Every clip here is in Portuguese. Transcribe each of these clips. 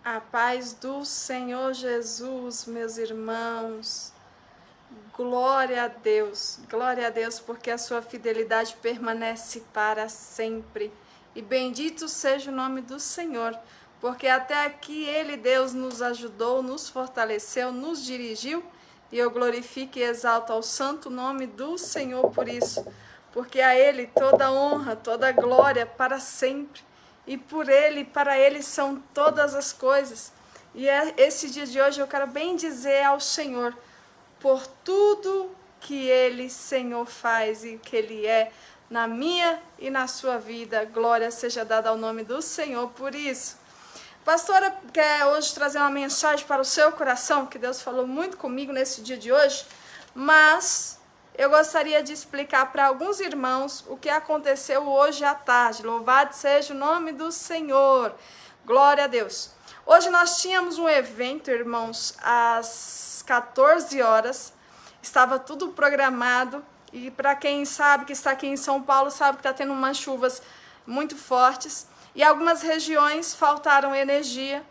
A paz do Senhor Jesus, meus irmãos. Glória a Deus, porque a sua fidelidade permanece para sempre. E bendito seja o nome do Senhor, porque até aqui Ele, Deus, nos ajudou, nos fortaleceu, nos dirigiu, e eu glorifico e exalto ao santo nome do Senhor por isso, porque a Ele toda honra, toda glória para sempre. E por Ele, para Ele são todas as coisas. E esse dia de hoje eu quero bem dizer ao Senhor, por tudo que Ele, Senhor, faz e que Ele é na minha e na sua vida. Glória seja dada ao nome do Senhor por isso. Pastora quer hoje trazer uma mensagem para o seu coração, que Deus falou muito comigo nesse dia de hoje, mas eu gostaria de explicar para alguns irmãos o que aconteceu hoje à tarde. Louvado seja o nome do Senhor. Glória a Deus. Hoje nós tínhamos um evento, irmãos, às 14 horas. Estava tudo programado. E para quem sabe que está aqui em São Paulo, sabe que está tendo umas chuvas muito fortes. E algumas regiões faltaram energia.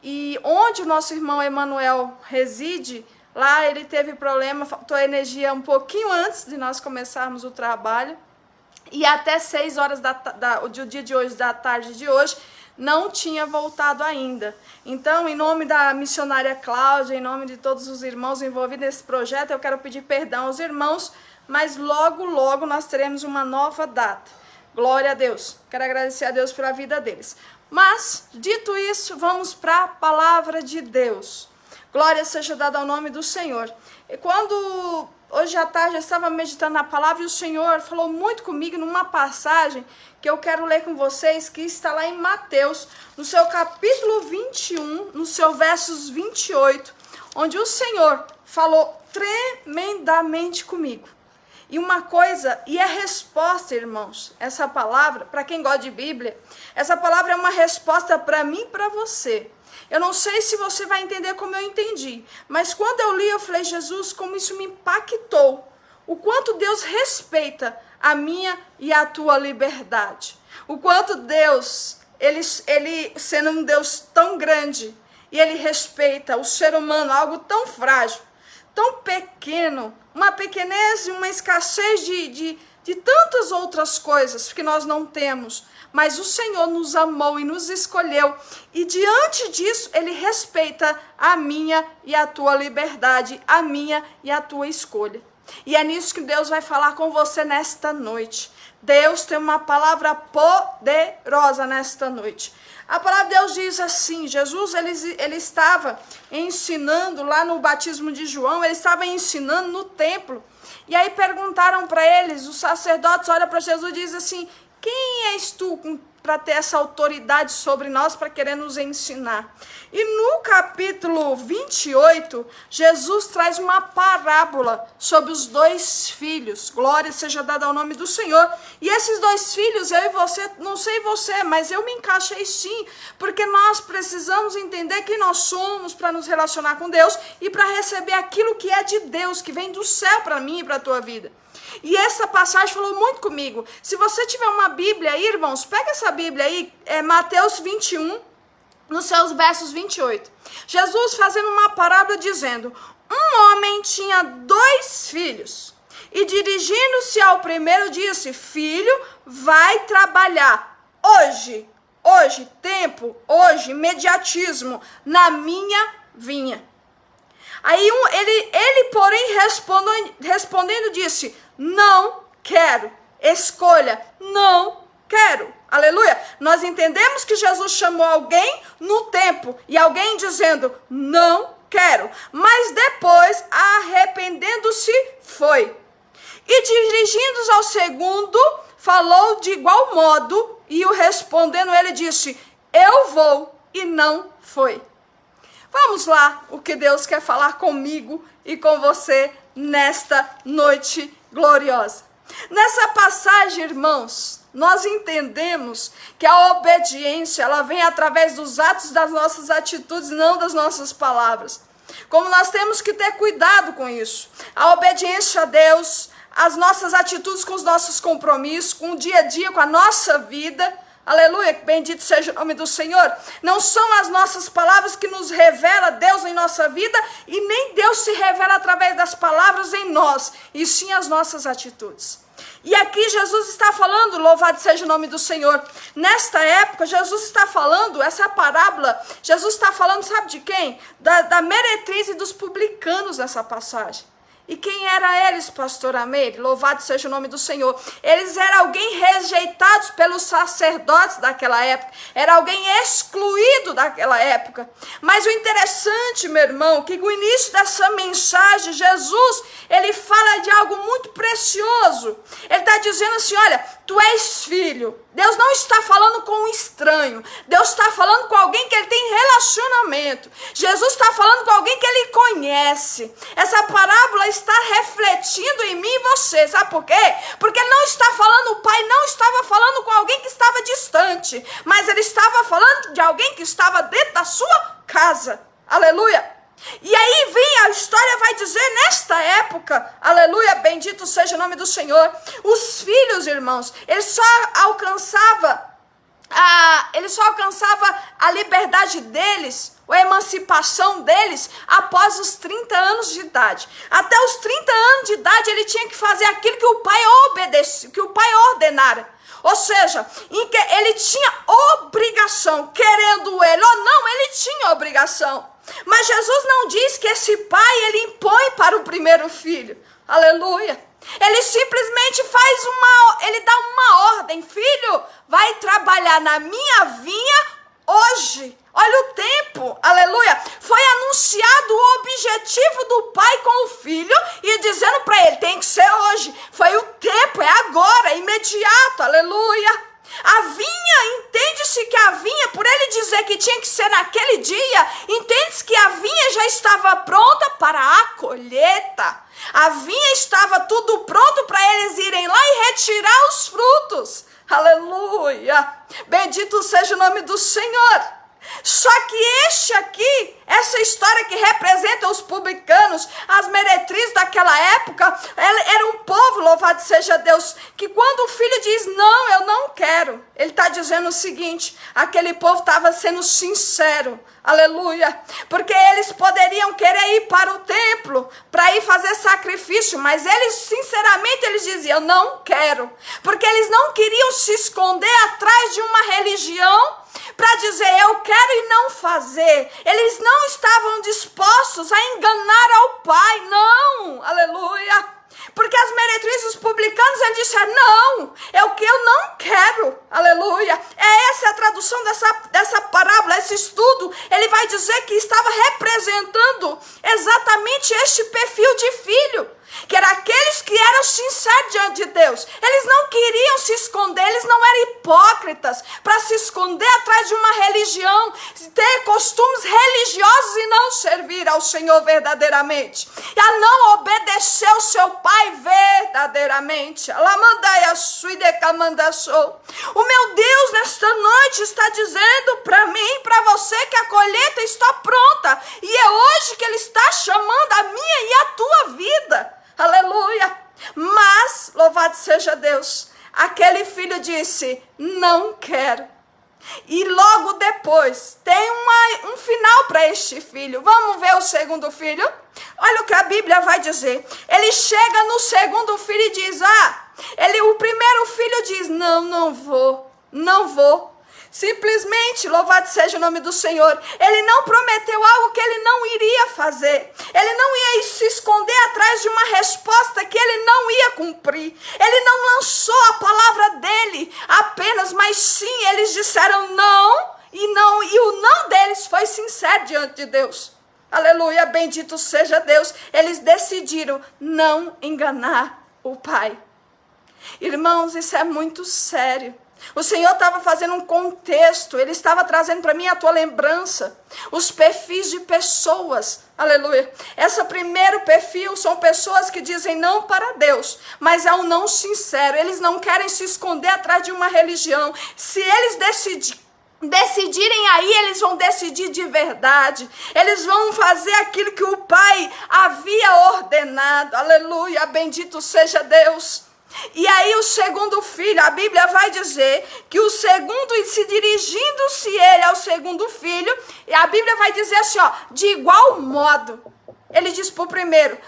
E onde o nosso irmão Emanuel reside, lá ele teve problema, faltou energia um pouquinho antes de nós começarmos o trabalho. E até 6 horas do dia de hoje, da tarde de hoje, não tinha voltado ainda. Então, em nome da missionária Cláudia, em nome de todos os irmãos envolvidos nesse projeto, eu quero pedir perdão aos irmãos, mas logo, logo nós teremos uma nova data. Glória a Deus. Quero agradecer a Deus pela vida deles. Mas, dito isso, vamos para a palavra de Deus. Glória seja dada ao nome do Senhor. E quando hoje à tarde eu estava meditando na palavra e o Senhor falou muito comigo numa passagem que eu quero ler com vocês, que está lá em Mateus, no seu capítulo 21, no seu versos 28, onde o Senhor falou tremendamente comigo. E uma coisa, e a resposta, irmãos, essa palavra, para quem gosta de Bíblia, essa palavra é uma resposta para mim e para você. Eu não sei se você vai entender como eu entendi, mas quando eu li, eu falei, Jesus, como isso me impactou. O quanto Deus respeita a minha e a tua liberdade. O quanto Deus, ele sendo um Deus tão grande, e Ele respeita o ser humano, algo tão frágil, tão pequeno, uma pequenez e uma escassez de tantas outras coisas que nós não temos. Mas o Senhor nos amou e nos escolheu. E diante disso, Ele respeita a minha e a tua liberdade, a minha e a tua escolha. E é nisso que Deus vai falar com você nesta noite. Deus tem uma palavra poderosa nesta noite. A palavra de Deus diz assim, Jesus ele estava ensinando lá no batismo de João, ele estava ensinando no templo. E aí perguntaram para eles, os sacerdotes olham para Jesus e dizem assim, quem és tu para ter essa autoridade sobre nós, para querer nos ensinar? E no capítulo 28, Jesus traz uma parábola sobre os 2 filhos. Glória seja dada ao nome do Senhor. E esses 2 filhos, eu e você, não sei você, mas eu me encaixei sim, porque nós precisamos entender quem nós somos para nos relacionar com Deus e para receber aquilo que é de Deus, que vem do céu para mim e para a tua vida. E essa passagem falou muito comigo. Se você tiver uma Bíblia aí, irmãos, pega essa Bíblia aí, é Mateus 21, nos seus versos 28. Jesus fazendo uma parábola dizendo, um homem tinha 2 filhos, e dirigindo-se ao primeiro disse, filho, vai trabalhar hoje, tempo, hoje, imediatismo, na minha vinha. Aí ele porém, respondendo, disse, não quero, escolha, não quero. Aleluia. Nós entendemos que Jesus chamou alguém no tempo e alguém dizendo, não quero. Mas depois, arrependendo-se, foi. E dirigindo-se ao segundo, falou de igual modo e o respondendo ele disse, eu vou, e não foi. Vamos lá, o que Deus quer falar comigo e com você nesta noite gloriosa. Nessa passagem, irmãos, nós entendemos que a obediência, ela vem através dos atos das nossas atitudes, não das nossas palavras. Como nós temos que ter cuidado com isso. A obediência a Deus, as nossas atitudes com os nossos compromissos, com o dia a dia, com a nossa vida, Aleluia, bendito seja o nome do Senhor. Não são as nossas palavras que nos revela Deus em nossa vida, e nem Deus se revela através das palavras em nós, e sim as nossas atitudes. E aqui Jesus está falando, louvado seja o nome do Senhor. Nesta época, Jesus está falando, essa parábola, Jesus está falando, sabe de quem? Da meretriz e dos publicanos nessa passagem. E quem eram eles, pastor Ameire? Louvado seja o nome do Senhor. Eles eram alguém rejeitados pelos sacerdotes daquela época. Era alguém excluído daquela época. Mas o interessante, meu irmão, que no início dessa mensagem, Jesus, ele fala de algo muito precioso. Ele está dizendo assim, olha, tu és filho. Deus não está falando com um estranho. Deus está falando com alguém que ele tem relacionamento. Jesus está falando com alguém que ele conhece. Essa parábola está refletindo em mim e você. Sabe por quê? Porque ele não está falando, o pai não estava falando com alguém que estava distante, mas ele estava falando de alguém que estava dentro da sua casa. Aleluia. E aí vem, a história vai dizer, nesta época, aleluia, bendito seja o nome do Senhor, os filhos, irmãos, eles só alcançavam a liberdade deles, a emancipação deles, após os 30 anos de idade. Até os 30 anos de idade, ele tinha que fazer aquilo que o pai obedeceu, que o pai ordenara. Ou seja, em que ele tinha obrigação, querendo ele ou não, ele tinha obrigação. Mas Jesus não diz que esse pai, ele impõe para o primeiro filho. Aleluia. Ele simplesmente ele dá uma ordem. Filho, vai trabalhar na minha vinha hoje. Olha o tempo, aleluia. Foi anunciado o objetivo do pai com o filho e dizendo para ele, tem que ser hoje. Foi o tempo, é agora, é imediato, aleluia. A vinha, entende-se que a vinha, por ele dizer que tinha que ser naquele dia, entende-se que a vinha já estava pronta para a colheita. A vinha estava tudo pronto para eles irem lá e retirar os frutos. Aleluia! Bendito seja o nome do Senhor. Só que essa história que representa os publicanos, as meretrizes daquela época, era um povo, louvado seja Deus, que quando o filho diz, não, eu não quero, ele está dizendo o seguinte, aquele povo estava sendo sincero, aleluia, porque eles poderiam querer ir para o templo, para ir fazer sacrifício, mas eles, sinceramente, eles diziam, não quero, porque eles não queriam se esconder atrás de uma religião, para dizer, eu quero e não fazer. Eles não estavam dispostos a enganar ao pai, não, aleluia. Porque as meretrizes, os publicanos, eles disseram, não, é o que eu não quero, aleluia. Essa é a tradução dessa parábola, esse estudo, ele vai dizer que estava representando exatamente este perfil de filho, que eram aqueles que eram sinceros diante de Deus. Eles não queriam se esconder, eles não eram hipócritas para se esconder atrás de uma religião, ter costumes religiosos e não servir ao Senhor verdadeiramente, e a não obedecer ao seu pai verdadeiramente. O meu Deus nesta noite está dizendo para mim e para você que a colheita está pronta, e é hoje que ele está chamando a minha e a tua vida. Aleluia. Mas, louvado seja Deus, aquele filho disse, não quero. E logo depois, tem um final para este filho. Vamos ver o segundo filho? Olha o que a Bíblia vai dizer. Ele chega no segundo filho e diz, o primeiro filho diz, não vou. Simplesmente, louvado seja o nome do Senhor, ele não prometeu algo que ele não iria fazer. Ele não ia se esconder atrás de uma resposta que ele não ia cumprir. Ele não lançou a palavra dele apenas, mas sim, eles disseram não, e o não deles foi sincero diante de Deus. Aleluia, bendito seja Deus. Eles decidiram não enganar o pai. Irmãos, isso é muito sério. O Senhor estava fazendo um contexto, Ele estava trazendo para mim a tua lembrança, os perfis de pessoas, aleluia. Esse primeiro perfil são pessoas que dizem não para Deus, mas é um não sincero, eles não querem se esconder atrás de uma religião. Se eles decidirem aí, eles vão decidir de verdade, eles vão fazer aquilo que o Pai havia ordenado, aleluia, bendito seja Deus. E aí o segundo filho, a Bíblia vai dizer que o segundo, e se dirigindo-se ele ao segundo filho, e a Bíblia vai dizer assim, ó, de igual modo. Ele diz para o primeiro,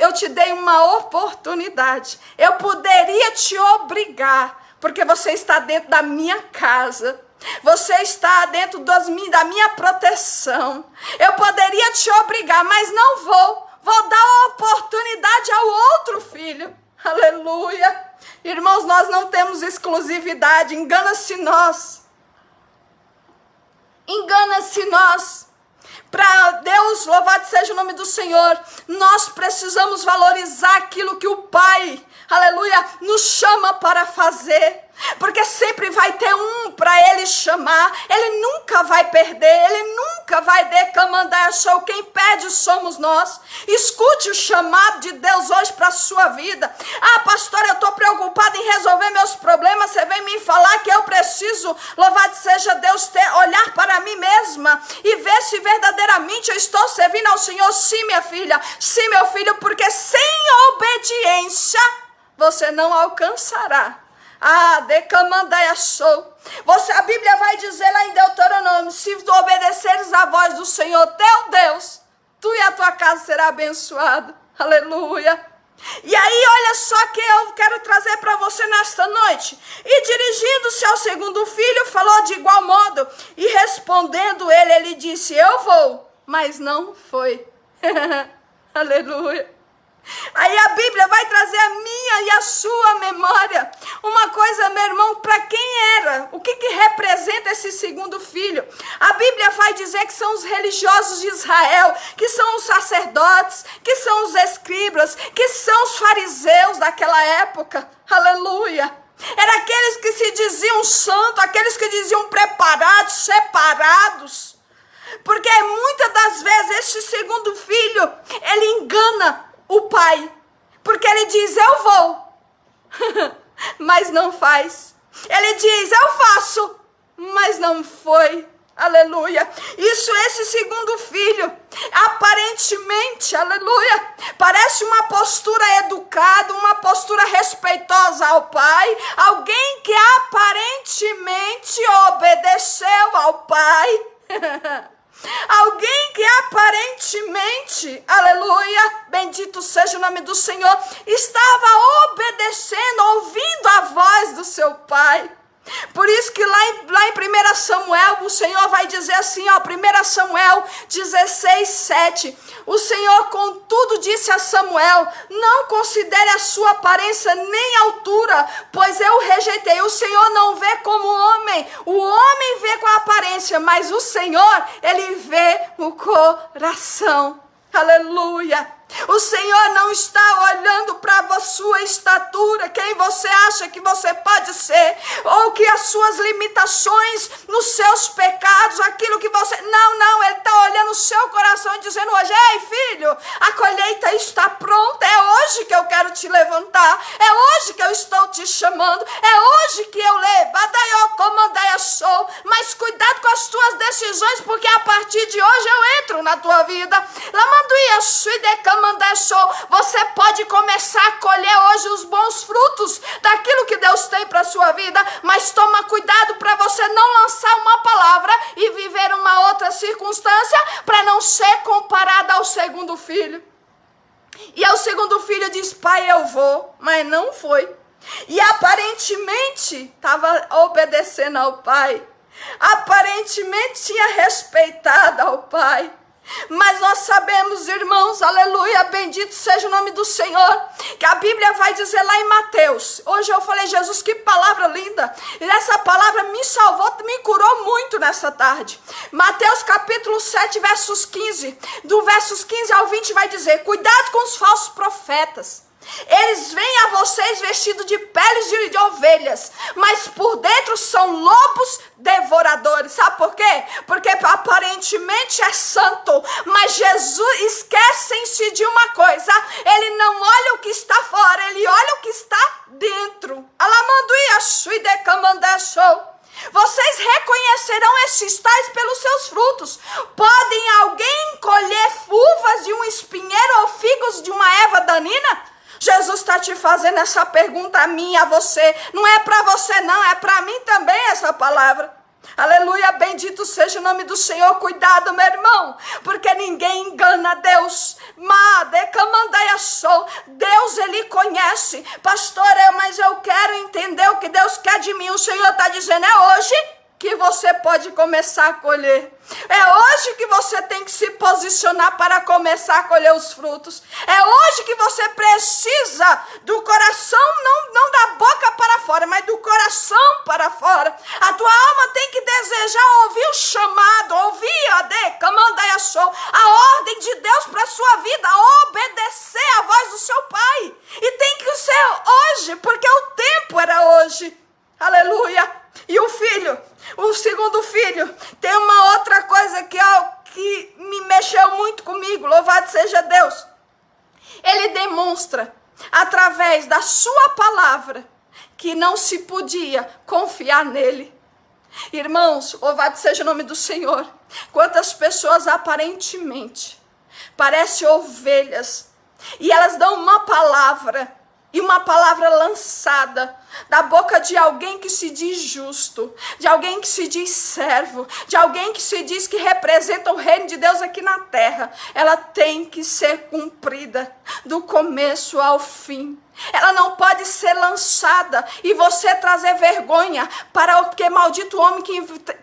eu te dei uma oportunidade, eu poderia te obrigar, porque você está dentro da minha casa, você está dentro da minha proteção, eu poderia te obrigar, mas não vou dar a oportunidade ao outro filho. Aleluia! Irmãos, nós não temos exclusividade, engana-se nós. Engana-se nós. Para Deus, louvado seja o nome do Senhor, nós precisamos valorizar aquilo que o Pai, aleluia, nos chama para fazer. Porque sempre vai ter um para ele chamar, ele nunca vai perder, ele nunca vai decamandar show. Quem pede somos nós. Escute o chamado de Deus hoje para a sua vida. Ah, pastora, eu estou preocupada em resolver meus problemas, você vem me falar que eu preciso, louvado seja Deus, olhar para mim mesma e ver se verdadeiramente eu estou servindo ao Senhor. Sim, minha filha, sim, meu filho, porque sem obediência você não alcançará. Ah, decamandai sou. A Bíblia vai dizer lá em Deuteronômio, se tu obedeceres a voz do Senhor teu Deus, tu e a tua casa será abençoado. Aleluia. E aí, olha só que eu quero trazer para você nesta noite. E dirigindo-se ao segundo filho, falou de igual modo. E respondendo ele disse, eu vou, mas não foi. Aleluia. Aí a Bíblia vai trazer a minha e a sua memória. Uma coisa, meu irmão, para quem era? O que representa esse segundo filho? A Bíblia vai dizer que são os religiosos de Israel, que são os sacerdotes, que são os escribas, que são os fariseus daquela época. Aleluia! Era aqueles que se diziam santos, aqueles que diziam preparados, separados. Porque muitas das vezes esse segundo filho, ele engana o pai, porque ele diz, eu vou, mas não faz. Ele diz, eu faço, mas não foi. Aleluia. Esse segundo filho, aparentemente, aleluia, parece uma postura educada, uma postura respeitosa ao pai, alguém que aparentemente obedeceu ao pai. Alguém que aparentemente, aleluia, bendito seja o nome do Senhor, estava obedecendo, ouvindo a voz do seu pai. Por isso que lá em 1 Samuel, o Senhor vai dizer assim, ó, 1 Samuel 16:7, o Senhor contudo disse a Samuel, não considere a sua aparência nem altura, pois eu o rejeitei. O Senhor não vê como homem, o homem vê com a aparência, mas o Senhor, ele vê o coração. Aleluia. O Senhor não está olhando para a sua estatura, quem você acha que você pode ser, ou que as suas limitações, nos seus pecados, aquilo que você... Não, Ele está olhando o seu coração e dizendo hoje, ei filho, a colheita está pronta, é hoje que eu quero te levantar, é hoje que eu estou te chamando, é hoje que eu levo, mas cuidado com as tuas decisões, porque a partir de hoje eu entro na tua vida. Você pode começar a colher hoje os bons frutos daquilo que Deus tem para a sua vida, mas toma cuidado para você não lançar uma palavra e viver uma outra circunstância para não ser comparada ao segundo filho. E ao segundo filho diz, pai, eu vou, mas não foi. E aparentemente estava obedecendo ao pai, aparentemente tinha respeitado ao pai. Mas nós sabemos, irmãos, aleluia, bendito seja o nome do Senhor, que a Bíblia vai dizer lá em Mateus, hoje eu falei, Jesus, que palavra linda, e essa palavra me salvou, me curou muito nessa tarde. Mateus capítulo 7, versos 15, do versos 15 ao 20 vai dizer, cuidado com os falsos profetas. Eles vêm a vocês vestidos de peles de ovelhas, mas por dentro são lobos devoradores. Sabe por quê? Porque aparentemente é santo, mas Jesus, esquecem-se de uma coisa, ele não olha o que está fora, ele olha o que está dentro. Vocês reconhecerão esses tais pelos seus frutos. Podem alguém colher uvas de um espinheiro ou figos de uma erva danina? Jesus está te fazendo essa pergunta a mim, a você. Não é para você não, é para mim também essa palavra. Aleluia, bendito seja o nome do Senhor. Cuidado, meu irmão, porque ninguém engana Deus. Deus, Ele conhece. Pastor, mas eu quero entender o que Deus quer de mim. O Senhor está dizendo, é hoje que você pode começar a colher. É hoje que você tem que se posicionar para começar a colher os frutos. É hoje que você precisa do coração, não da boca para fora, mas do coração para fora. A tua alma tem que desejar ouvir o chamado, ouvir a ordem de Deus para a sua vida, obedecer a voz do seu Pai. E tem que ser hoje, porque o tempo era hoje. Aleluia. E o segundo filho, tem uma outra coisa que me mexeu muito comigo, louvado seja Deus. Ele demonstra, através da sua palavra, que não se podia confiar nele. Irmãos, louvado seja o nome do Senhor. Quantas pessoas aparentemente parecem ovelhas, e elas dão uma palavra, e uma palavra lançada da boca de alguém que se diz justo, de alguém que se diz servo, de alguém que se diz que representa o reino de Deus aqui na terra, ela tem que ser cumprida do começo ao fim. Ela não pode ser lançada e você trazer vergonha para o que maldito homem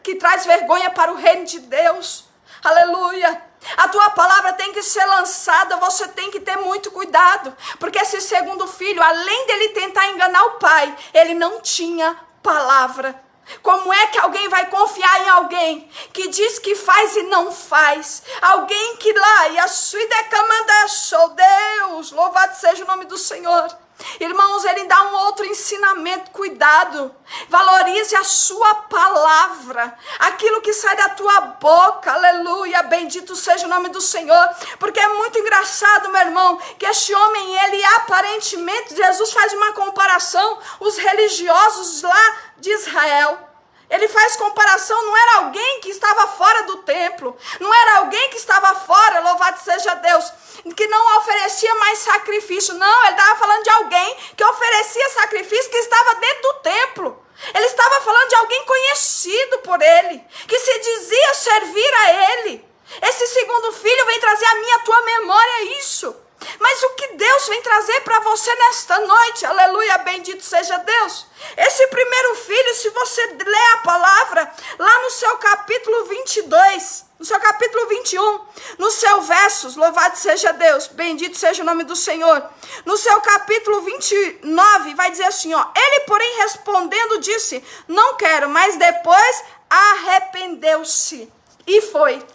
que traz vergonha para o reino de Deus. Aleluia. A tua palavra tem que ser lançada, você tem que ter muito cuidado, porque esse segundo filho, além dele tentar enganar o pai, ele não tinha palavra. Como é que alguém vai confiar em alguém que diz que faz e não faz? Alguém que lá, e a sua decamanda sou Deus, louvado seja o nome do Senhor. Irmãos, ele dá um outro ensinamento, cuidado, valorize a sua palavra, aquilo que sai da tua boca, aleluia, bendito seja o nome do Senhor, porque é muito engraçado, meu irmão, que este homem, ele aparentemente, Jesus faz uma comparação, os religiosos lá de Israel, ele faz comparação, não era alguém que estava fora do templo, não era alguém que estava fora, louvado seja Deus, que não oferecia mais sacrifício, não, ele estava falando de alguém que oferecia sacrifício que estava dentro do templo. Ele estava falando de alguém conhecido por ele, que se dizia servir a ele. Esse segundo filho vem trazer à minha, tua memória isso. Mas o que Deus vem trazer para você nesta noite, aleluia, bendito seja Deus. Esse primeiro filho, se você ler a palavra, lá no seu capítulo 22, no seu capítulo 21, nos seus versos, louvado seja Deus, bendito seja o nome do Senhor. No seu capítulo 29, vai dizer assim, ó, ele porém respondendo disse, não quero, mas depois arrependeu-se e foi.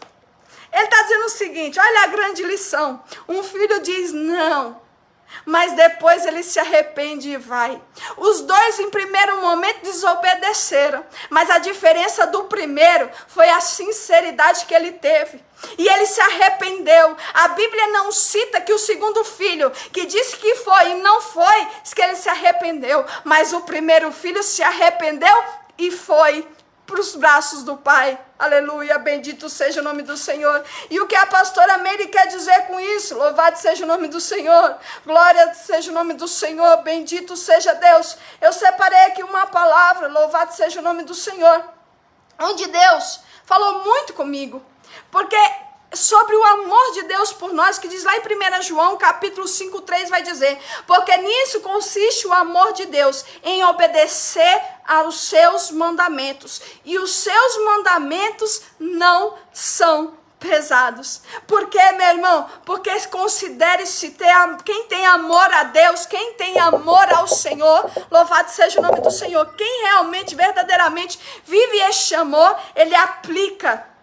Ele está dizendo o seguinte, olha a grande lição, um filho diz não, mas depois ele se arrepende e vai. Os dois em primeiro momento desobedeceram, mas a diferença do primeiro foi a sinceridade que ele teve. E ele se arrependeu. A Bíblia não cita que o segundo filho, que disse que foi e não foi, diz que ele se arrependeu, mas o primeiro filho se arrependeu e foi para os braços do Pai. Aleluia, bendito seja o nome do Senhor. E o que a pastora Meire quer dizer com isso? Louvado seja o nome do Senhor. Glória seja o nome do Senhor. Bendito seja Deus. Eu separei aqui uma palavra, louvado seja o nome do Senhor, onde Deus falou muito comigo. Porque sobre o amor de Deus por nós, que diz lá em 1 João, capítulo 5:3, vai dizer, porque nisso consiste o amor de Deus, em obedecer aos seus mandamentos, e os seus mandamentos não são pesados. Por quê, meu irmão? Porque considere-se quem tem amor a Deus, quem tem amor ao Senhor, louvado seja o nome do Senhor, quem realmente, verdadeiramente vive este amor, ele aplica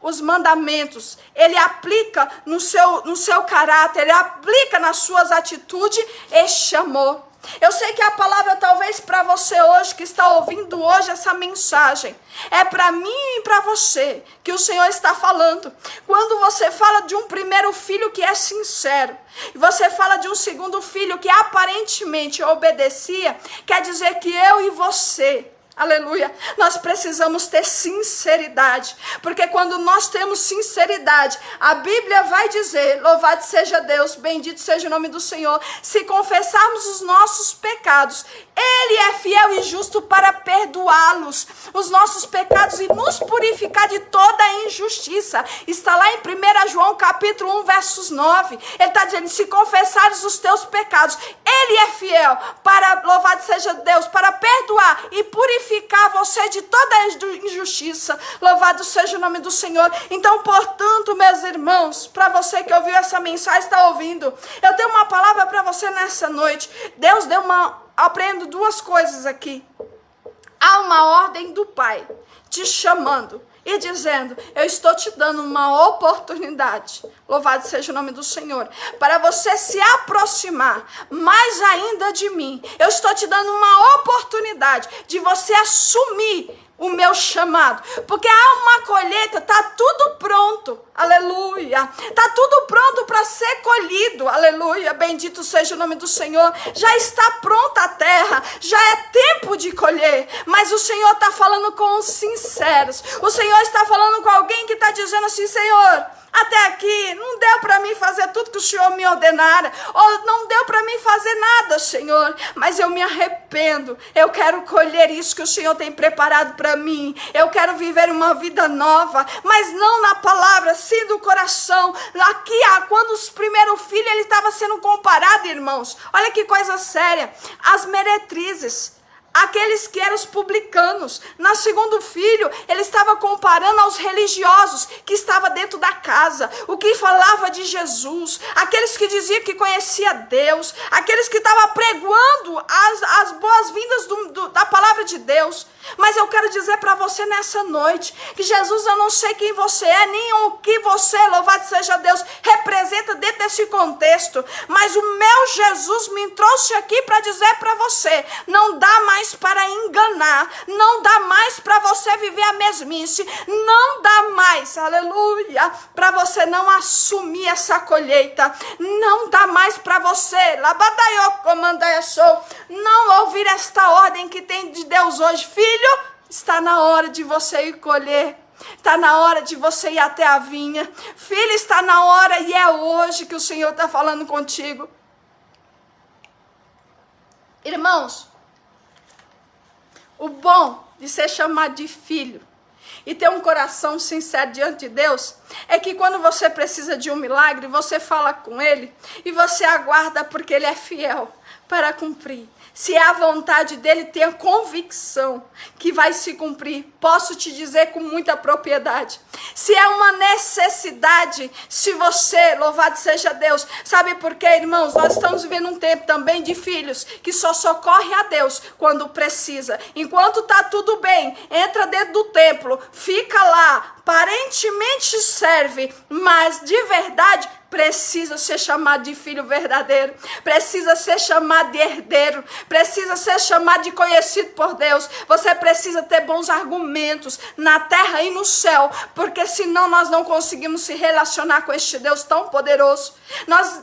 os mandamentos, ele aplica no seu caráter, ele aplica nas suas atitudes este amor. Eu sei que a palavra talvez para você hoje, que está ouvindo hoje essa mensagem, é para mim e para você que o Senhor está falando. Quando você fala de um primeiro filho que é sincero, e você fala de um segundo filho que aparentemente obedecia, quer dizer que eu e você Aleluia. Nós precisamos ter sinceridade, porque quando nós temos sinceridade, a Bíblia vai dizer, louvado seja Deus, bendito seja o nome do Senhor, se confessarmos os nossos pecados, Ele é fiel e justo para perdoá-los, os nossos pecados, e nos purificar de toda a injustiça. Está lá em 1 João capítulo 1, versos 9, ele está dizendo, se confessares os teus pecados, Ele é fiel para, louvado seja Deus, para perdoar e purificar você de toda a injustiça. Louvado seja o nome do Senhor. Então, portanto, meus irmãos, para você que ouviu essa mensagem, está ouvindo, eu tenho uma palavra para você nessa noite. Deus deu aprendo duas coisas aqui. Há uma ordem do Pai te chamando e dizendo, eu estou te dando uma oportunidade, louvado seja o nome do Senhor, para você se aproximar mais ainda de mim. Eu estou te dando uma oportunidade de você assumir o meu chamado, porque há uma colheita, está tudo pronto, aleluia, está tudo pronto para ser colhido, aleluia, bendito seja o nome do Senhor, já está pronta a terra, já é tempo de colher, mas o Senhor está falando com os sinceros, o Senhor está falando com alguém que está dizendo assim, Senhor, até aqui não deu para mim fazer tudo que o Senhor me ordenara, ou não deu para mim fazer nada, Senhor, mas eu me arrependo, eu quero colher isso que o Senhor tem preparado para mim, eu quero viver uma vida nova, mas não na palavra, sim do coração. Aqui, quando os primeiros filhos, ele estava sendo comparado, irmãos, olha que coisa séria, as meretrizes, aqueles que eram os publicanos. Na segundo filho, ele estava comparando aos religiosos que estavam dentro da casa, o que falava de Jesus, aqueles que diziam que conhecia Deus, aqueles que estavam pregoando as boas-vindas da palavra de Deus. Mas eu quero dizer para você nessa noite, que Jesus, eu não sei quem você é, nem o que você, louvado seja Deus, representa dentro desse contexto, mas o meu Jesus me trouxe aqui para dizer para você, não dá mais para enganar, não dá mais para você viver a mesmice, não dá mais, aleluia, para você não assumir essa colheita, não dá mais para você, não ouvir esta ordem que tem de Deus hoje, filho, está na hora de você ir colher. Está na hora de você ir até a vinha. Filho, está na hora e é hoje que o Senhor está falando contigo. Irmãos, o bom de ser chamado de filho e ter um coração sincero diante de Deus é que quando você precisa de um milagre, você fala com Ele e você aguarda porque Ele é fiel para cumprir. Se é a vontade dele, tenha convicção que vai se cumprir. Posso te dizer com muita propriedade. Se é uma necessidade, se você, louvado seja Deus, sabe por quê, irmãos? Nós estamos vivendo um tempo também de filhos que só socorre a Deus quando precisa. Enquanto está tudo bem, entra dentro do templo, fica lá, aparentemente serve, mas de verdade precisa ser chamado de filho verdadeiro, precisa ser chamado de herdeiro, precisa ser chamado de conhecido por Deus. Você precisa ter bons argumentos na terra e no céu, porque senão nós não conseguimos se relacionar com este Deus tão poderoso.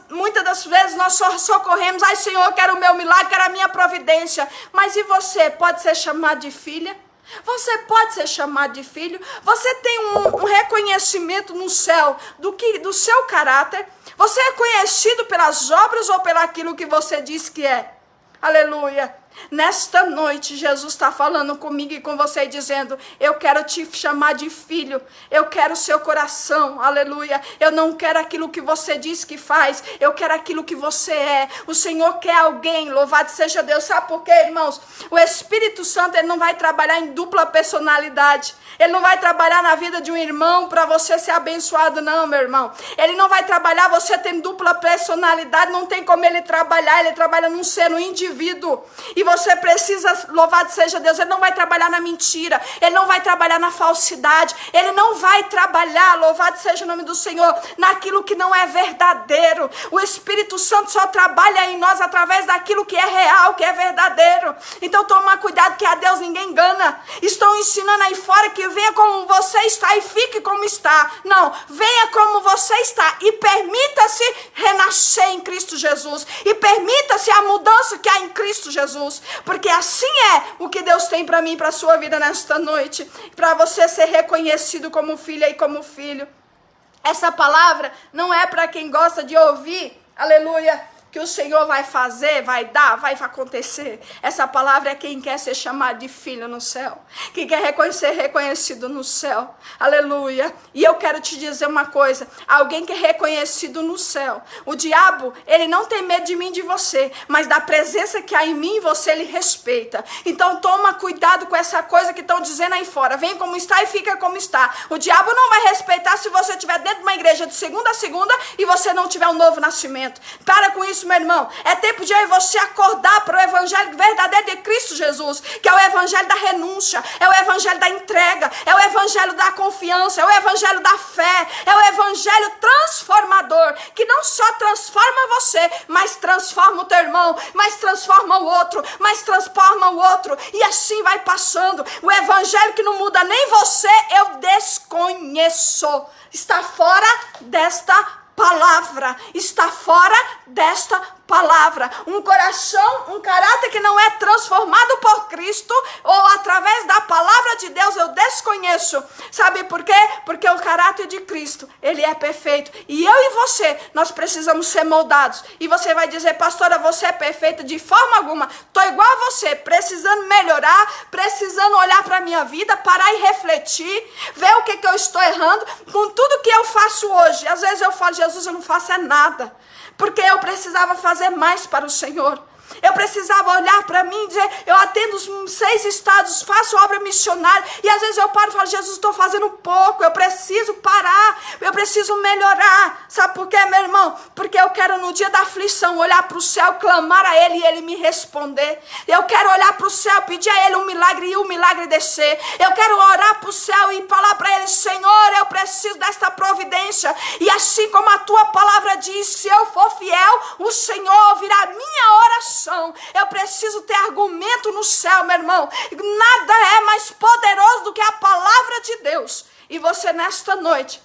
Muitas das vezes nós só socorremos, ai Senhor, eu quero o meu milagre, quero a minha providência, mas e você pode ser chamado de filha? Você pode ser chamado de filho? Você tem um reconhecimento no céu do seu caráter? Você é conhecido pelas obras ou pelo aquilo que você diz que é? Aleluia! Nesta noite, Jesus está falando comigo e com você, dizendo, eu quero te chamar de filho, eu quero o seu coração, aleluia, eu não quero aquilo que você diz que faz, eu quero aquilo que você é. O Senhor quer alguém, louvado seja Deus. Sabe por quê, irmãos? O Espírito Santo, ele não vai trabalhar em dupla personalidade, ele não vai trabalhar na vida de um irmão para você ser abençoado, não, meu irmão. Ele não vai trabalhar, você tem dupla personalidade, não tem como ele trabalha num ser, no indivíduo. E você precisa, louvado seja Deus, ele não vai trabalhar na mentira, ele não vai trabalhar na falsidade, ele não vai trabalhar, louvado seja o nome do Senhor, naquilo que não é verdadeiro. O Espírito Santo só trabalha em nós através daquilo que é real, que é verdadeiro. Então toma cuidado, que a Deus ninguém engana. Estão ensinando aí fora que venha como você está e fique como está. Não, venha como você está e permita-se renascer em Cristo Jesus, e permita-se a mudança que há em Cristo Jesus. Jesus, porque assim é o que Deus tem para mim e para a sua vida nesta noite, para você ser reconhecido como filha e como filho. Essa palavra não é para quem gosta de ouvir, aleluia, que o Senhor vai fazer, vai dar, vai acontecer. Essa palavra é quem quer ser chamado de filho no céu, quem quer ser reconhecido no céu, aleluia. E eu quero te dizer uma coisa, alguém que é reconhecido no céu, o diabo, ele não tem medo de mim e de você, mas da presença que há em mim e você, ele respeita. Então toma cuidado com essa coisa que estão dizendo aí fora, vem como está e fica como está. O diabo não vai respeitar se você estiver dentro de uma igreja de segunda a segunda e você não tiver um novo nascimento. Para com isso, meu irmão. É tempo de eu e você acordar para o evangelho verdadeiro de Cristo Jesus, que é o evangelho da renúncia, é o evangelho da entrega, é o evangelho da confiança, é o evangelho da fé, é o evangelho transformador, que não só transforma você, mas transforma o teu irmão, mas transforma o outro, mas transforma o outro, e assim vai passando. O evangelho que não muda nem você, eu desconheço. Está fora desta palavra, está fora desta palavra. Um coração, um caráter que não é transformado por Cristo ou através da palavra de Deus, eu desconheço. Sabe por quê? Porque o caráter de Cristo, ele é perfeito. E eu e você, nós precisamos ser moldados. E você vai dizer, pastora, você é perfeita? De forma alguma. Estou igual a você, precisando melhorar, precisando olhar para a minha vida, parar e refletir, ver o que eu estou errando com tudo que eu faço hoje. Às vezes eu falo, Jesus, eu não faço é nada, porque eu precisava fazer mais para o Senhor. Eu precisava olhar para mim e dizer, eu atendo os 6 estados, faço obra missionária, e às vezes eu paro e falo, Jesus, estou fazendo pouco, eu preciso parar, eu preciso melhorar. Sabe por quê, meu irmão? Porque eu quero no dia da aflição olhar para o céu, clamar a Ele e Ele me responder. Eu quero olhar para o céu, pedir a Ele um milagre e o milagre descer. Eu quero orar para o céu e falar para Ele, Senhor, eu preciso desta providência. E assim como a Tua palavra diz, se eu for fiel, o Senhor ouvirá a minha oração. Eu preciso ter argumento no céu, meu irmão. Nada é mais poderoso do que a palavra de Deus. E você nesta noite,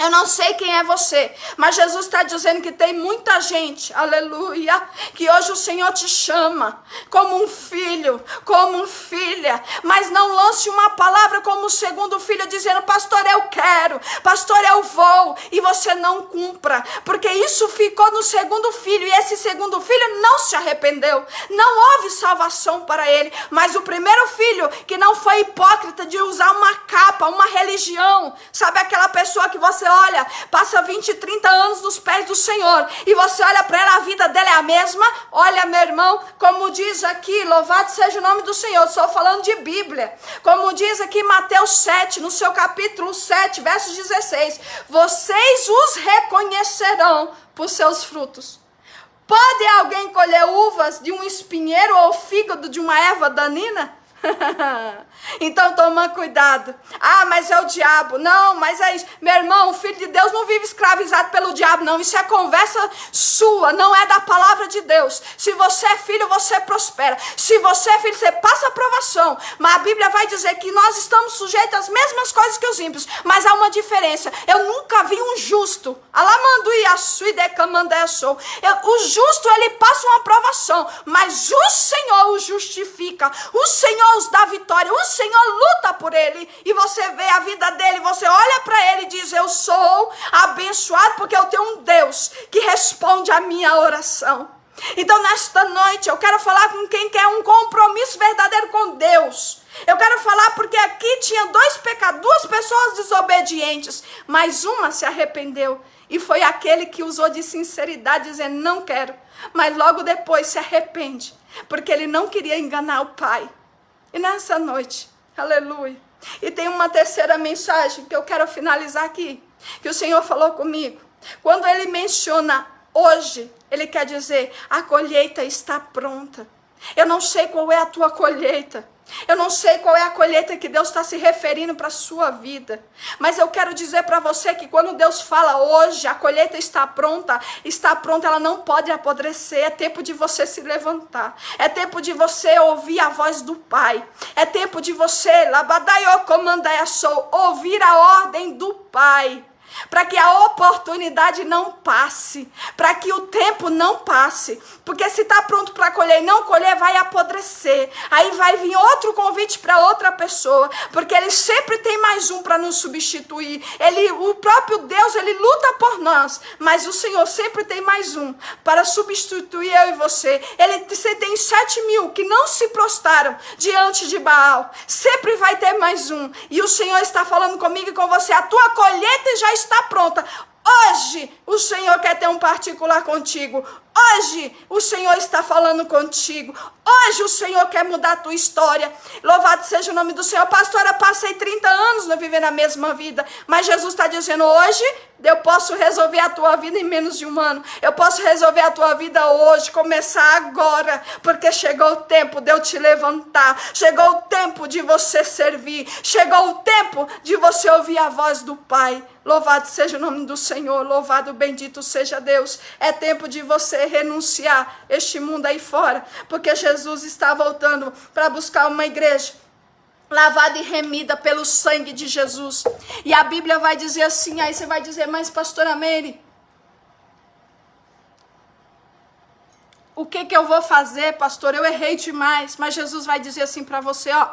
eu não sei quem é você, mas Jesus está dizendo que tem muita gente, aleluia, que hoje o Senhor te chama como um filho, como uma filha, mas não lance uma palavra como o segundo filho dizendo, pastor, eu quero, pastor, eu vou, e você não cumpra, porque isso ficou no segundo filho, e esse segundo filho não se arrependeu, não houve salvação para ele, mas o primeiro filho, que não foi hipócrita de usar uma capa, uma religião, sabe aquela pessoa que você olha, passa 20, 30 anos nos pés do Senhor, e você olha para ela, a vida dela é a mesma. Olha, meu irmão, como diz aqui, louvado seja o nome do Senhor, estou falando de Bíblia, como diz aqui Mateus 7, no seu capítulo 7, verso 16, vocês os reconhecerão por seus frutos. Pode alguém colher uvas de um espinheiro ou fígado de uma erva danina? Então toma cuidado. Ah, mas é o diabo. Não, mas é isso. Meu irmão, o filho de Deus não vive escravizado pelo diabo, não. Isso é conversa sua, não é da palavra de Deus. Se você é filho, você prospera. Se você é filho, você passa aprovação. Mas a Bíblia vai dizer que nós estamos sujeitos às mesmas coisas que os ímpios, mas há uma diferença. Eu nunca vi um justo. O justo, ele passa uma aprovação, mas o Senhor o justifica. O Senhor os dá vitória, o Senhor luta por ele, e você vê a vida dele, você olha para ele e diz, eu sou abençoado porque eu tenho um Deus que responde a minha oração. Então nesta noite eu quero falar com quem quer um compromisso verdadeiro com Deus. Eu quero falar porque aqui tinha duas pessoas desobedientes, mas uma se arrependeu, e foi aquele que usou de sinceridade, dizendo, não quero, mas logo depois se arrepende, porque ele não queria enganar o pai. E nessa noite, aleluia, e tem uma terceira mensagem que eu quero finalizar aqui, que o Senhor falou comigo. Quando ele menciona hoje, ele quer dizer, a colheita está pronta. Eu não sei qual é a tua colheita, eu não sei qual é a colheita que Deus está se referindo para a sua vida, mas eu quero dizer para você que quando Deus fala hoje, a colheita está pronta, ela não pode apodrecer. É tempo de você se levantar, é tempo de você ouvir a voz do Pai, é tempo de você ouvir a ordem do Pai. para que a oportunidade não passe, para que o tempo não passe, porque se está pronto para colher e não colher, vai apodrecer, aí vai vir outro convite para outra pessoa, porque ele sempre tem mais um para nos substituir, o próprio Deus, ele luta por nós, mas o Senhor sempre tem mais um para substituir eu e você. Você tem 7.000 que não se prostraram diante de Baal, sempre vai ter mais um, e o Senhor está falando comigo e com você, a tua colheita já está pronta. Hoje o Senhor quer ter um particular contigo. Hoje o Senhor está falando contigo. Hoje o Senhor quer mudar a tua história. Louvado seja o nome do Senhor. Pastora, passei 30 anos não vivendo a mesma vida, mas Jesus está dizendo, hoje eu posso resolver a tua vida em menos de um ano. Eu posso resolver a tua vida hoje, começar agora, porque chegou o tempo de eu te levantar, chegou o tempo de você servir, chegou o tempo de você ouvir a voz do Pai. Louvado seja o nome do Senhor, louvado, bendito seja Deus. É tempo de você renunciar este mundo aí fora, porque Jesus está voltando para buscar uma igreja lavada e remida pelo sangue de Jesus. E a Bíblia vai dizer assim, aí você vai dizer, mas pastora Meire, o que eu vou fazer, pastor? Eu errei demais. Mas Jesus vai dizer assim para você, ó.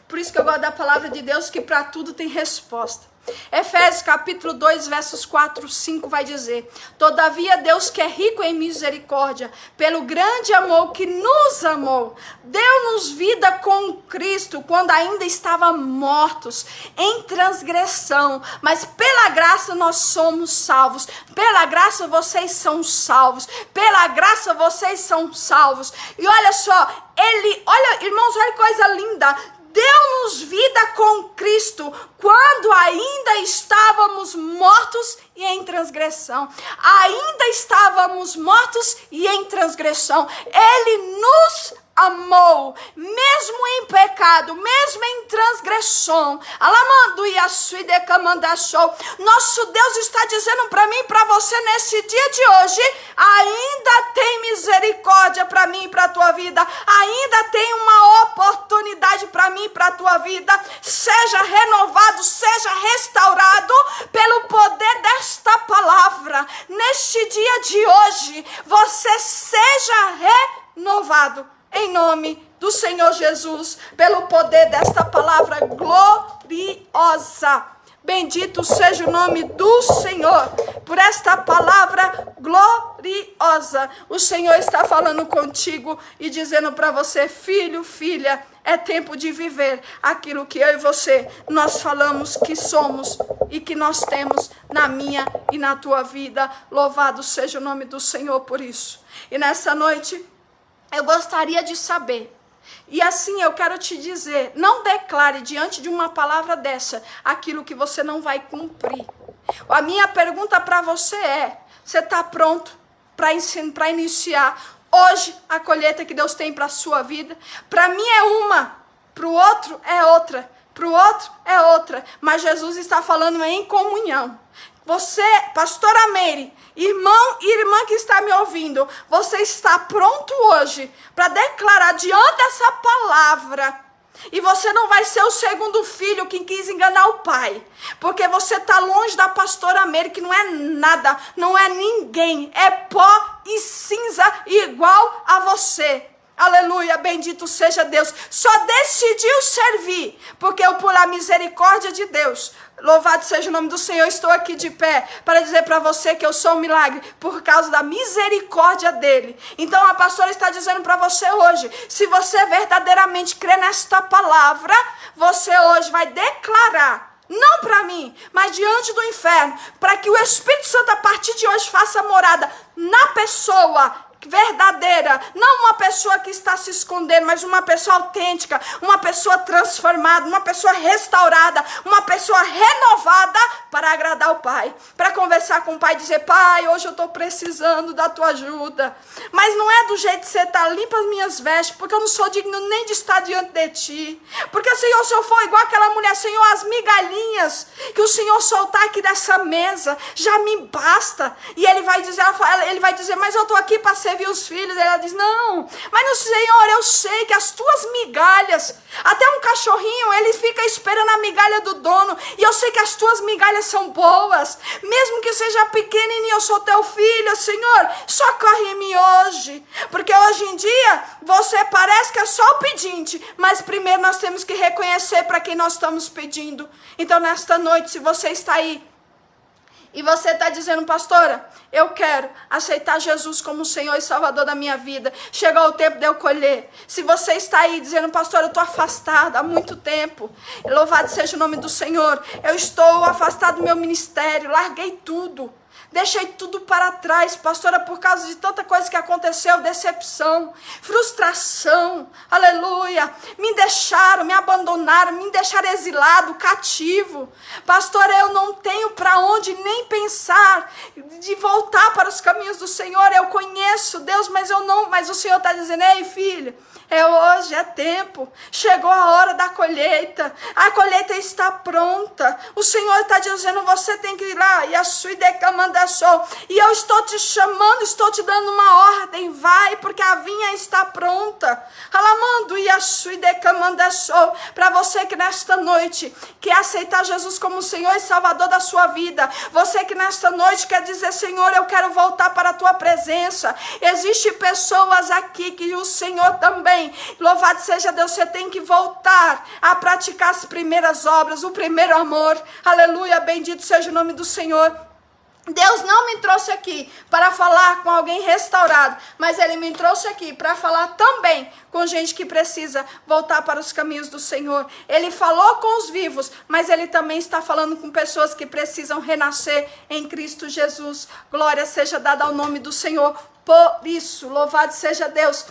Por isso que eu gosto da palavra de Deus, que para tudo tem resposta. Efésios capítulo 2, versos 4, 5 vai dizer, todavia Deus, que é rico em misericórdia, pelo grande amor que nos amou, deu-nos vida com Cristo, quando ainda estávamos mortos em transgressão, mas pela graça nós somos salvos. Pela graça vocês são salvos. Pela graça vocês são salvos. E olha só, olha, irmãos, olha que coisa linda. Deu-nos vida com Cristo, quando ainda estávamos mortos e em transgressão. Ainda estávamos mortos e em transgressão. Ele nos amou, mesmo em pecado, mesmo em transgressão. Nosso Deus está dizendo para mim e para você nesse dia de hoje, ainda tem misericórdia para mim e para a tua vida, ainda tem uma oportunidade para mim e para a tua vida. Seja renovado, seja restaurado pelo poder desta palavra. Neste dia de hoje, você seja renovado. Em nome do Senhor Jesus, pelo poder desta palavra gloriosa. Bendito seja o nome do Senhor, por esta palavra gloriosa. O Senhor está falando contigo e dizendo para você, filho, filha, é tempo de viver aquilo que eu e você, nós falamos que somos e que nós temos na minha e na tua vida. Louvado seja o nome do Senhor por isso. E nessa noite, eu gostaria de saber, e assim eu quero te dizer, não declare diante de uma palavra dessa aquilo que você não vai cumprir. A minha pergunta para você é, você está pronto para iniciar hoje a colheita que Deus tem para a sua vida? Para mim é uma, para o outro é outra, para o outro é outra, mas Jesus está falando em comunhão. Você, pastora Meire, irmão e irmã que está me ouvindo, você está pronto hoje para declarar diante dessa palavra. E você não vai ser o segundo filho que quis enganar o pai, porque você está longe da pastora Meire, que não é nada, não é ninguém, é pó e cinza igual a você. Aleluia, bendito seja Deus. Só decidiu servir porque eu, por a misericórdia de Deus, louvado seja o nome do Senhor, estou aqui de pé para dizer para você que eu sou um milagre por causa da misericórdia dele. Então a pastora está dizendo para você hoje, se você verdadeiramente crê nesta palavra, você hoje vai declarar, não para mim, mas diante do inferno, para que o Espírito Santo a partir de hoje faça morada na pessoa verdadeira, não uma pessoa que está se escondendo, mas uma pessoa autêntica, uma pessoa transformada, uma pessoa restaurada, uma pessoa renovada para agradar o Pai, para conversar com o Pai e dizer, Pai, hoje eu estou precisando da tua ajuda, mas não é do jeito que você está, limpa as minhas vestes, porque eu não sou digno nem de estar diante de ti, porque Senhor, se eu for igual aquela mulher, Senhor, as migalhinhas que o Senhor soltar aqui dessa mesa, já me basta. E ele vai dizer, mas eu estou aqui para ser servir os filhos. Ela diz, não, mas no Senhor eu sei que as tuas migalhas, até um cachorrinho, ele fica esperando a migalha do dono, e eu sei que as tuas migalhas são boas, mesmo que seja pequenininho, eu sou teu filho, Senhor, socorre em mim hoje, porque hoje em dia, você parece que é só o pedinte, mas primeiro nós temos que reconhecer para quem nós estamos pedindo. Então nesta noite, se você está aí, e você está dizendo, pastora, eu quero aceitar Jesus como Senhor e Salvador da minha vida. Chegou o tempo de eu colher. Se você está aí dizendo, pastora, eu estou afastada há muito tempo. Louvado seja o nome do Senhor. Eu estou afastado do meu ministério, larguei tudo. Deixei tudo para trás, pastora, por causa de tanta coisa que aconteceu, decepção, frustração, aleluia. Me deixaram, me abandonaram, me deixaram exilado, cativo. Pastora, eu não tenho para onde nem pensar de voltar para os caminhos do Senhor. Eu conheço Deus, mas eu não. Mas o Senhor está dizendo, ei, filha, é hoje, é tempo. Chegou a hora da colheita. A colheita está pronta. O Senhor está dizendo, você tem que ir lá. E a sua decamanda. E eu estou te chamando, estou te dando uma ordem, vai, porque a vinha está pronta. Alamando e a sua decamanda para você que nesta noite quer aceitar Jesus como Senhor e Salvador da sua vida. Você que nesta noite quer dizer, Senhor, eu quero voltar para a tua presença. Existem pessoas aqui que o Senhor também, louvado seja Deus, você tem que voltar a praticar as primeiras obras, o primeiro amor. Aleluia, bendito seja o nome do Senhor. Deus não me trouxe aqui para falar com alguém restaurado, mas Ele me trouxe aqui para falar também com gente que precisa voltar para os caminhos do Senhor. Ele falou com os vivos, mas Ele também está falando com pessoas que precisam renascer em Cristo Jesus. Glória seja dada ao nome do Senhor. Por isso, louvado seja Deus.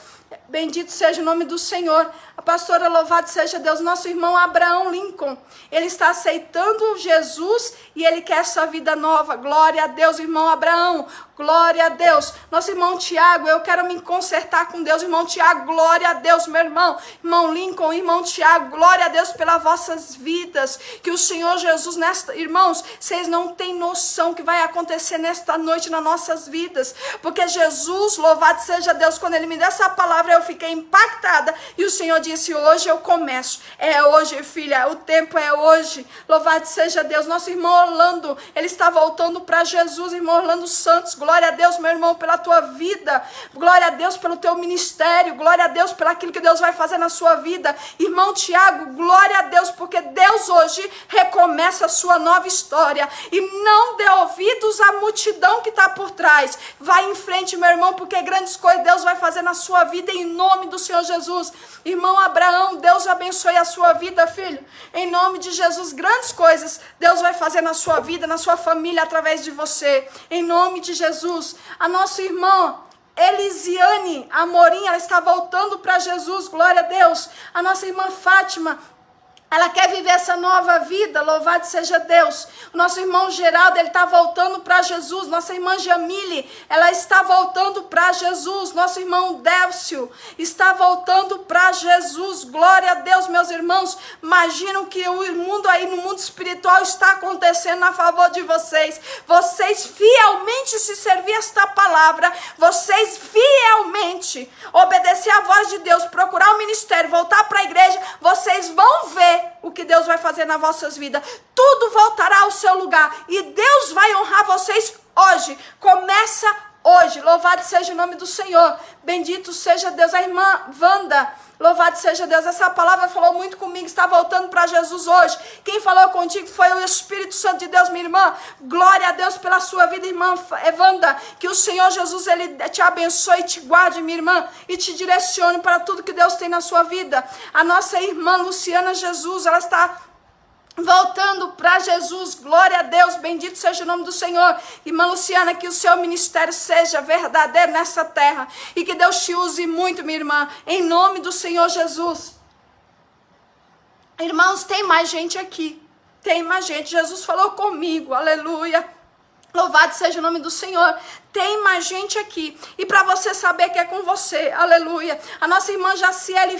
Bendito seja o nome do Senhor. A pastora, louvado seja Deus, nosso irmão Abraão Lincoln, ele está aceitando Jesus e ele quer essa vida nova. Glória a Deus, irmão Abraão, glória a Deus. Nosso irmão Tiago, eu quero me consertar com Deus. Irmão Tiago, glória a Deus, meu irmão. Irmão Lincoln, irmão Tiago, glória a Deus pelas vossas vidas. Que o Senhor Jesus, irmãos, vocês não têm noção o que vai acontecer nesta noite nas nossas vidas. Porque Jesus, louvado seja Deus, quando Ele me deu essa palavra, eu fiquei impactada. E o Senhor disse, hoje eu começo. É hoje, filha, o tempo é hoje. Louvado seja Deus. Nosso irmão Orlando, ele está voltando para Jesus. Irmão Orlando Santos, glória a Deus, meu irmão, pela tua vida. Glória a Deus pelo teu ministério. Glória a Deus pelo aquilo que Deus vai fazer na sua vida. Irmão Tiago, glória a Deus, porque Deus hoje recomeça a sua nova história. E não dê ouvidos à multidão que está por trás. Vai em frente, meu irmão, porque grandes coisas Deus vai fazer na sua vida em nome do Senhor Jesus. Irmão Abraão, Deus abençoe a sua vida, filho. Em nome de Jesus, grandes coisas Deus vai fazer na sua vida, na sua família, através de você. Em nome de Jesus. A nossa irmã Elisiane Amorim, ela está voltando para Jesus, glória a Deus. A nossa irmã Fátima, ela quer viver essa nova vida, louvado seja Deus. O nosso irmão Geraldo, ele está voltando para Jesus. Nossa irmã Jamile, ela está voltando para Jesus. Nosso irmão Délcio está voltando para Jesus. Glória a Deus, meus irmãos. Imaginam que o mundo aí, no mundo espiritual, está acontecendo a favor de vocês. Vocês fielmente se servir esta palavra, vocês fielmente obedecer a voz de Deus, procurar o ministério, voltar para a igreja, vocês vão ver o que Deus vai fazer nas vossas vidas. Tudo voltará ao seu lugar e Deus vai honrar vocês hoje. Começa hoje. Louvado seja o nome do Senhor. Bendito seja Deus. A irmã Wanda, louvado seja Deus. Essa palavra falou muito comigo. Está voltando para Jesus hoje. Quem falou contigo foi o Espírito Santo de Deus, minha irmã. Glória a Deus pela sua vida, irmã Wanda. Que o Senhor Jesus, Ele te abençoe e te guarde, minha irmã, e te direcione para tudo que Deus tem na sua vida. A nossa irmã Luciana Jesus, ela está voltando para Jesus, glória a Deus, bendito seja o nome do Senhor. Irmã Luciana, que o seu ministério seja verdadeiro nessa terra e que Deus te use muito, minha irmã, em nome do Senhor Jesus. Irmãos, tem mais gente aqui, tem mais gente. Jesus falou comigo, aleluia. Louvado seja o nome do Senhor. Tem mais gente aqui. E para você saber que é com você, aleluia. A nossa irmã Jaciele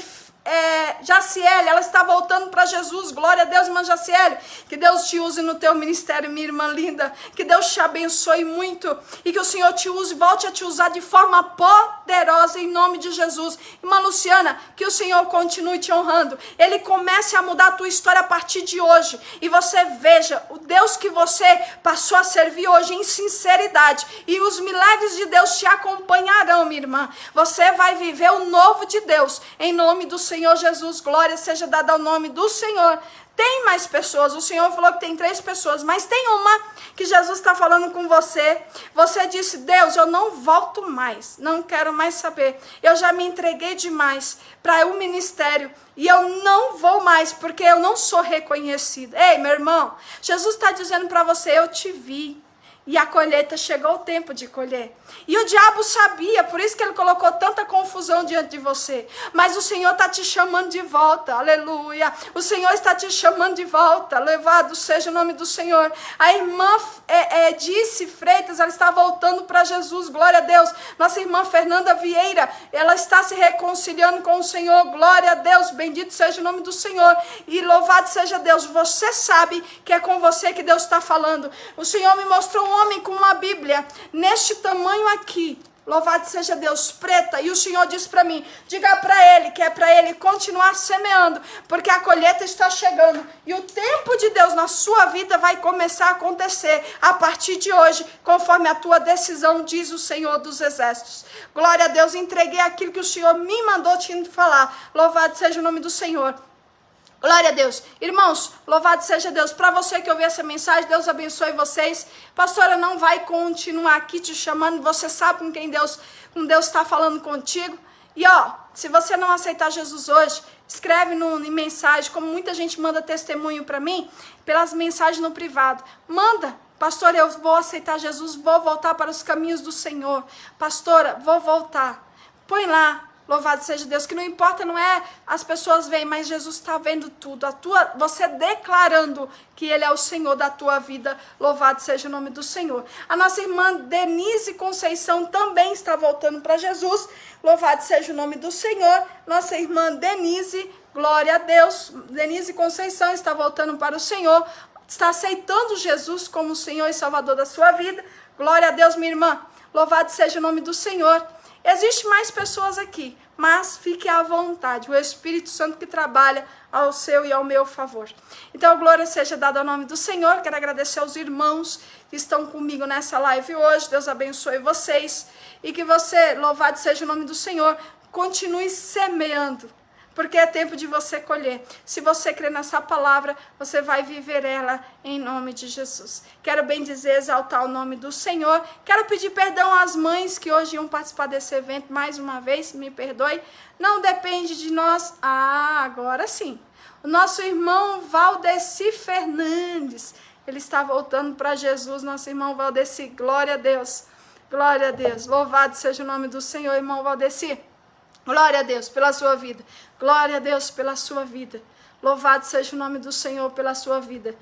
Jaciele, ela está voltando para Jesus. Glória a Deus, irmã Jaciele. Que Deus te use no teu ministério, minha irmã linda. Que Deus te abençoe muito. E que o Senhor te use, volte a te usar de forma poderosa em nome de Jesus. Irmã Luciana, que o Senhor continue te honrando. Ele comece a mudar a tua história a partir de hoje. E você veja o Deus que você passou a servir hoje em sinceridade. E os milagres de Deus te acompanharão, minha irmã. Você vai viver o novo de Deus. Em nome do Senhor Jesus, glória seja dada ao nome do Senhor. Tem mais pessoas, o Senhor falou que tem 3 pessoas, mas tem uma que Jesus está falando com você. Você disse, Deus, eu não volto mais, não quero mais saber. Eu já me entreguei demais para o ministério e eu não vou mais, porque eu não sou reconhecido. Ei, meu irmão, Jesus está dizendo para você, eu te vi. E a colheita, chegou o tempo de colher. E o diabo sabia, por isso que ele colocou tanta confusão diante de você. Mas o Senhor está te chamando de volta, aleluia. O Senhor está te chamando de volta, louvado seja o nome do Senhor. A irmã Dice Freitas, ela está voltando para Jesus, glória a Deus. Nossa irmã Fernanda Vieira, ela está se reconciliando com o Senhor, glória a Deus. Bendito seja o nome do Senhor. E louvado seja Deus, você sabe que é com você que Deus está falando. O Senhor me mostrou um homem com uma Bíblia, neste tamanho aqui, louvado seja Deus, preta, e o Senhor disse para mim, diga para ele, que é para ele continuar semeando, porque a colheita está chegando, e o tempo de Deus na sua vida vai começar a acontecer, a partir de hoje, conforme a tua decisão, diz o Senhor dos Exércitos. Glória a Deus, entreguei aquilo que o Senhor me mandou te falar, louvado seja o nome do Senhor. Glória a Deus. Irmãos, louvado seja Deus. Para você que ouviu essa mensagem, Deus abençoe vocês. Pastora, não vai continuar aqui te chamando. Você sabe com quem Deus está falando contigo. E se você não aceitar Jesus hoje, escreve em mensagem, como muita gente manda testemunho para mim, pelas mensagens no privado. Manda. Pastora, eu vou aceitar Jesus, vou voltar para os caminhos do Senhor. Pastora, vou voltar. Põe lá. Louvado seja Deus, que não importa, não é as pessoas veem, mas Jesus está vendo tudo. Você declarando que Ele é o Senhor da tua vida, louvado seja o nome do Senhor. A nossa irmã Denise Conceição também está voltando para Jesus, louvado seja o nome do Senhor. Nossa irmã Denise, glória a Deus, Denise Conceição está voltando para o Senhor, está aceitando Jesus como o Senhor e Salvador da sua vida. Glória a Deus, minha irmã, louvado seja o nome do Senhor. Existem mais pessoas aqui, mas fique à vontade, o Espírito Santo que trabalha ao seu e ao meu favor. Então, glória seja dada ao nome do Senhor. Quero agradecer aos irmãos que estão comigo nessa live hoje. Deus abençoe vocês e que você, louvado seja o nome do Senhor, continue semeando, porque é tempo de você colher. Se você crer nessa palavra, você vai viver ela em nome de Jesus. Quero bem dizer, exaltar o nome do Senhor. Quero pedir perdão às mães que hoje iam participar desse evento. Mais uma vez, me perdoe. Não depende de nós. Agora sim. O nosso irmão Valdeci Fernandes, ele está voltando para Jesus. Nosso irmão Valdeci, glória a Deus. Glória a Deus. Louvado seja o nome do Senhor, irmão Valdeci. Glória a Deus pela sua vida. Glória a Deus pela sua vida. Louvado seja o nome do Senhor pela sua vida.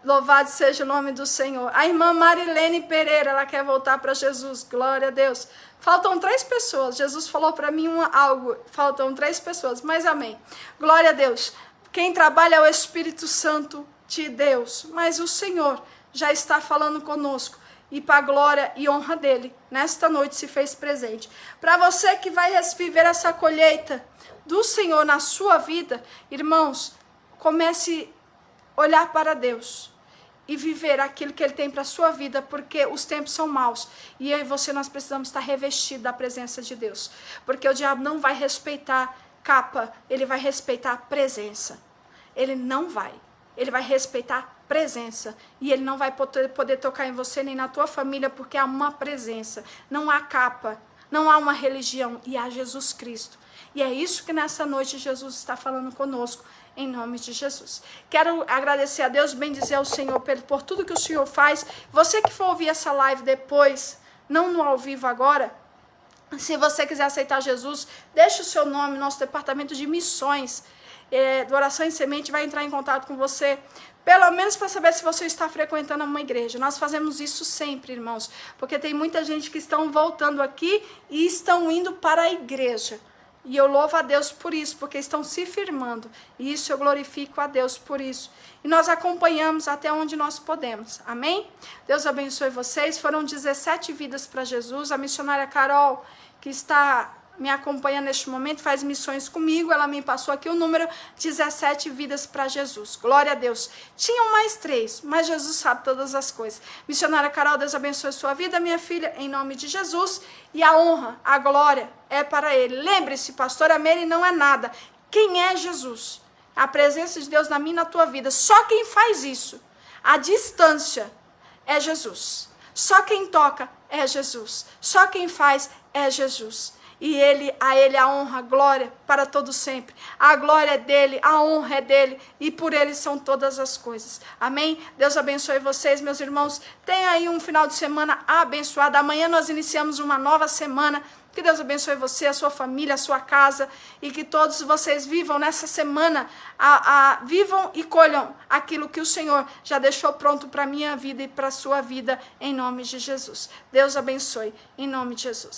Louvado seja o nome do Senhor. A irmã Marilene Pereira, ela quer voltar para Jesus. Glória a Deus. Faltam 3 pessoas. Jesus falou para mim algo. Faltam 3 pessoas, mas amém. Glória a Deus. Quem trabalha é o Espírito Santo de Deus. Mas o Senhor já está falando conosco. E para a glória e honra dele, nesta noite se fez presente. Para você que vai viver essa colheita do Senhor na sua vida, irmãos, comece a olhar para Deus e viver aquilo que Ele tem para a sua vida, porque os tempos são maus. E eu e você, nós precisamos estar revestidos da presença de Deus. Porque o diabo não vai respeitar capa, ele vai respeitar a presença. Ele não vai. Ele vai respeitar presença, e ele não vai poder tocar em você nem na tua família, porque há uma presença, não há capa, não há uma religião, e há Jesus Cristo. E é isso que nessa noite Jesus está falando conosco, em nome de Jesus. Quero agradecer a Deus, bendizer ao Senhor por tudo que o Senhor faz. Você que for ouvir essa live depois, não no ao vivo agora, se você quiser aceitar Jesus, deixe o seu nome, nosso departamento de missões, do Oração em Semente, vai entrar em contato com você, pelo menos para saber se você está frequentando uma igreja. Nós fazemos isso sempre, irmãos, porque tem muita gente que estão voltando aqui e estão indo para a igreja. E eu louvo a Deus por isso, porque estão se firmando. E isso eu glorifico a Deus por isso. E nós acompanhamos até onde nós podemos. Amém? Deus abençoe vocês. Foram 17 vidas para Jesus. A missionária Carol, que está me acompanha neste momento, faz missões comigo, ela me passou aqui o número 17 vidas para Jesus. Glória a Deus. Tinham mais 3, mas Jesus sabe todas as coisas. Missionária Carol, Deus abençoe sua vida, minha filha, em nome de Jesus. E a honra, a glória é para Ele. Lembre-se, pastora Meire não é nada. Quem é Jesus? A presença de Deus na minha e na tua vida. Só quem faz isso, à distância, é Jesus. Só quem toca é Jesus. Só quem faz é Jesus. E a ele a honra, a glória para todo sempre. A glória é dele, a honra é dele, e por ele são todas as coisas. Amém? Deus abençoe vocês, meus irmãos. Tenha aí um final de semana abençoado. Amanhã nós iniciamos uma nova semana. Que Deus abençoe você, a sua família, a sua casa, e que todos vocês vivam nessa semana, vivam e colham aquilo que o Senhor já deixou pronto para a minha vida e para a sua vida, em nome de Jesus. Deus abençoe, em nome de Jesus.